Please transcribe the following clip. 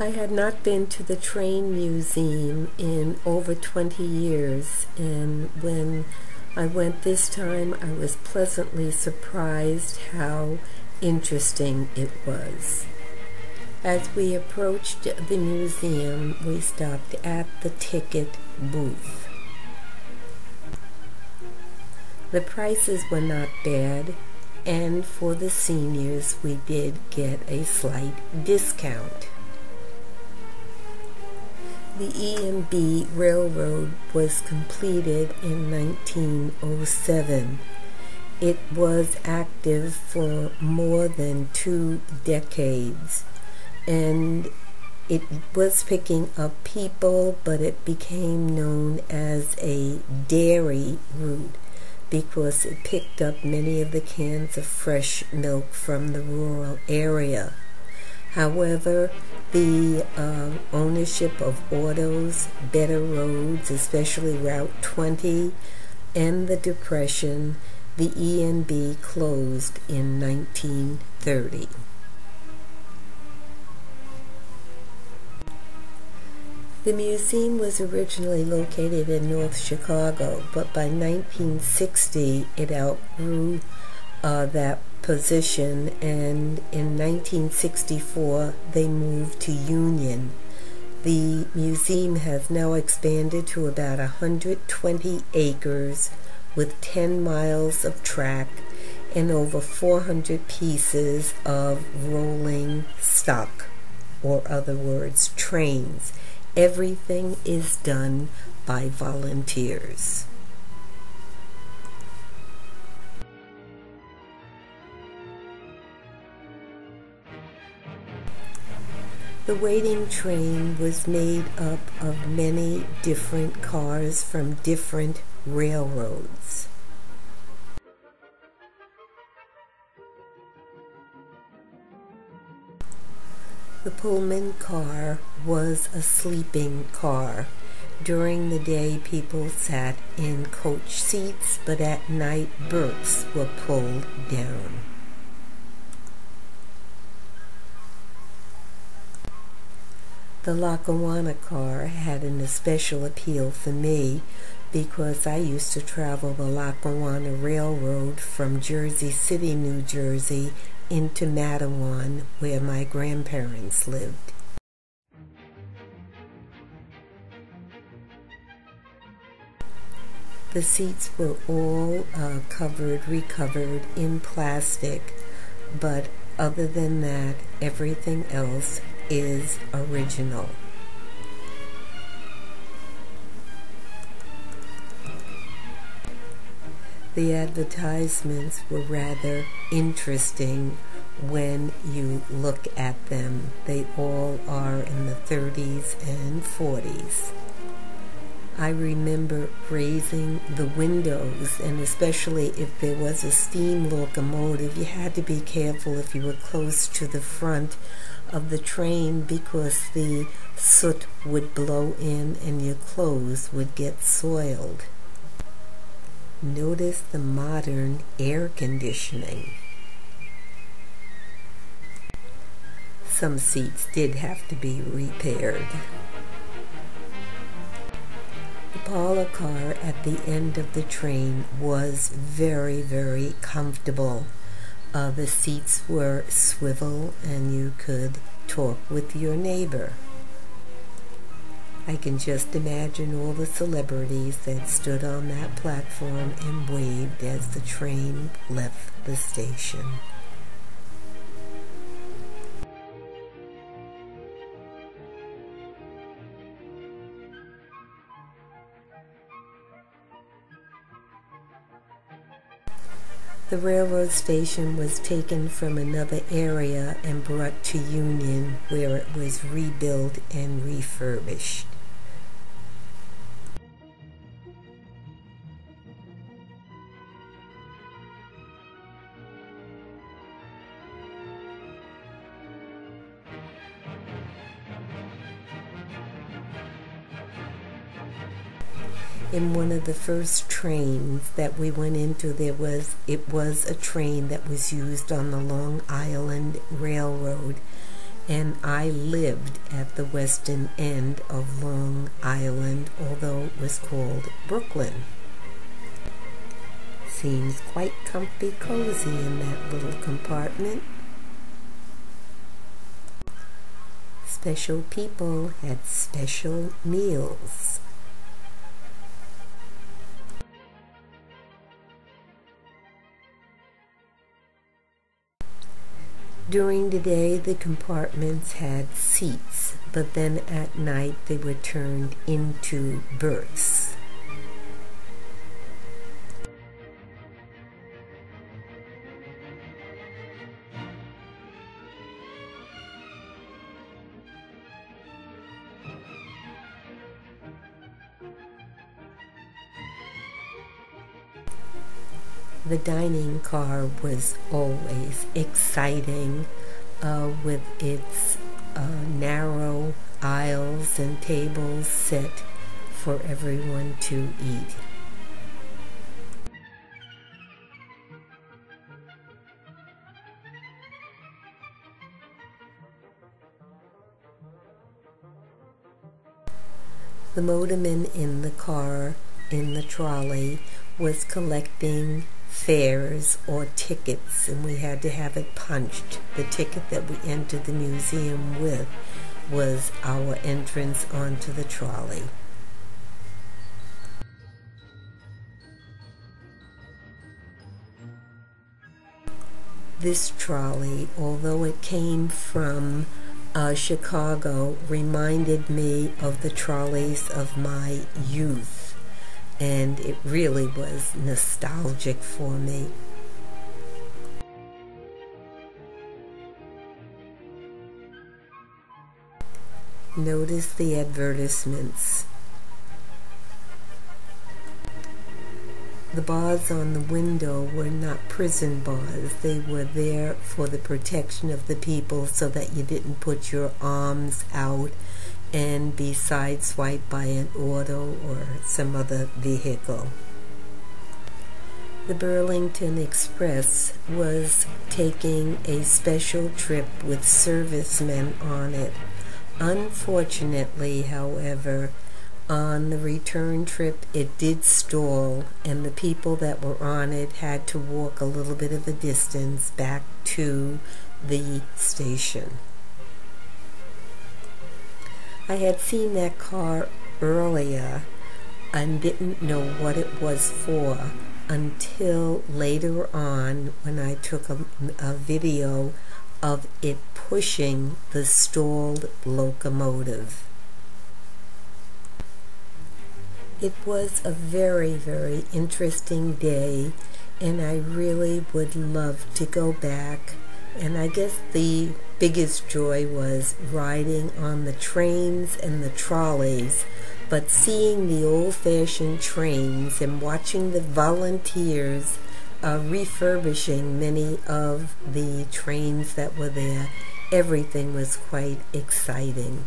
I had not been to the train museum in over 20 years, and when I went this time, I was pleasantly surprised how interesting it was. As we approached the museum, we stopped at the ticket booth. The prices were not bad, and for the seniors, we did get a slight discount. The E&B Railroad was completed in 1907. It was active for more than 2 decades, and it was picking up people, but it became known as a dairy route because it picked up many of the cans of fresh milk from the rural area. However, the ownership of autos, better roads, especially Route 20, and the Depression, the E&B closed in 1930. The museum was originally located in North Chicago, but by 1960 it outgrew that position, and in 1964 they moved to Union. The museum has now expanded to about 120 acres with 10 miles of track and over 400 pieces of rolling stock, or other words, trains. Everything is done by volunteers. The waiting train was made up of many different cars from different railroads. The Pullman car was a sleeping car. During the day, people sat in coach seats, but at night, berths were pulled down. The Lackawanna car had an especial appeal for me because I used to travel the Lackawanna Railroad from Jersey City, New Jersey, into Matawan, where my grandparents lived. The seats were all recovered in plastic, but other than that, everything else is original. The advertisements were rather interesting when you look at them. They all are in the 30s and 40s. I remember raising the windows, and especially if there was a steam locomotive, you had to be careful if you were close to the front of the train because the soot would blow in and your clothes would get soiled. Notice the modern air conditioning. Some seats did have to be repaired. The parlor car at the end of the train was very, very comfortable. The seats were swivel and you could talk with your neighbor. I can just imagine all the celebrities that stood on that platform and waved as the train left the station. The railroad station was taken from another area and brought to Union, where it was rebuilt and refurbished. In one of the first trains that we went into, it was a train that was used on the Long Island Railroad, and I lived at the western end of Long Island, although it was called Brooklyn. Seems quite comfy cozy in that little compartment. Special people had special meals. During the day, the compartments had seats, but then at night they were turned into berths. The dining car was always exciting with its narrow aisles and tables set for everyone to eat. The motorman in the car, in the trolley, was collecting fares or tickets, and we had to have it punched. The ticket that we entered the museum with was our entrance onto the trolley. This trolley, although it came from Chicago, reminded me of the trolleys of my youth. And it really was nostalgic for me. Notice the advertisements. The bars on the window were not prison bars. They were there for the protection of the people so that you didn't put your arms out and be sideswiped by an auto or some other vehicle. The Burlington Express was taking a special trip with servicemen on it. Unfortunately, however, on the return trip it did stall, and the people that were on it had to walk a little bit of a distance back to the station. I had seen that car earlier and didn't know what it was for until later on when I took a video of it pushing the stalled locomotive. It was a very, very interesting day, and I really would love to go back. And I guess the biggest joy was riding on the trains and the trolleys, but seeing the old-fashioned trains and watching the volunteers refurbishing many of the trains that were there, everything was quite exciting.